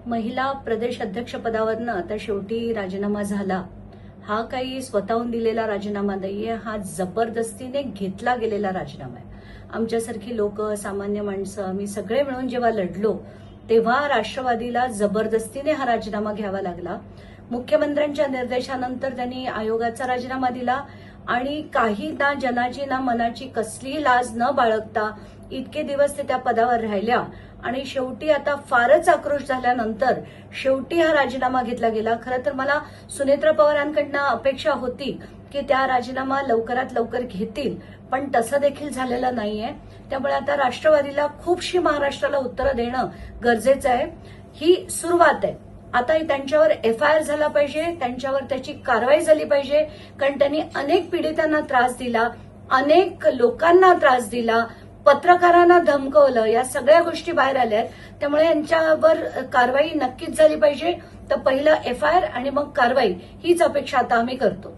महिला प्रदेश अध्यक्षपदावरनं आता शेवटी राजीनामा झाला. हा काही स्वतःहून दिलेला राजीनामा नाहीये, हा जबरदस्तीने घेतला गेलेला राजीनामा आहे. आमच्यासारखी लोक, सामान्य माणसं, आम्ही सगळे मिळून जेव्हा लढलो तेव्हा राष्ट्रवादीला जबरदस्तीने हा राजीनामा घ्यावा लागला. मुख्यमंत्र्यांच्या निर्देशानंतर त्यांनी आयोगाचा राजीनामा दिला आणि काही ना जनाची ना मनाची कसलीही लाज न बाळगता इतके दिवस ते त्या पदावर राहिल्या आणि शेवटी आता फारच आक्रोश झाल्यानंतर शेवटी हा राजीनामा घेतला गेला. खरं तर मला सुनेत्रा पवारांकडनं अपेक्षा होती की त्या राजीनामा लवकरात लवकर घेतील, पण तसं देखील झालेलं नाहीये. त्यामुळे आता राष्ट्रवादीला खूपशी महाराष्ट्राला उत्तरं देणं गरजेचं आहे. ही सुरुवात आहे. आता त्यांच्यावर FIR झाला पाहिजे, त्यांच्यावर त्याची कारवाई झाली पाहिजे, कारण त्यांनी अनेक पीडितांना त्रास दिला, अनेक लोकांना त्रास दिला, पत्रकारांना धमकवलं, या सगळ्या गोष्टी बाहेर आल्यात. त्यामुळे यांच्यावर कारवाई नक्कीच झाली पाहिजे. तर पहिलं FIR आणि मग कारवाई हीच अपेक्षा आता आम्ही करतो.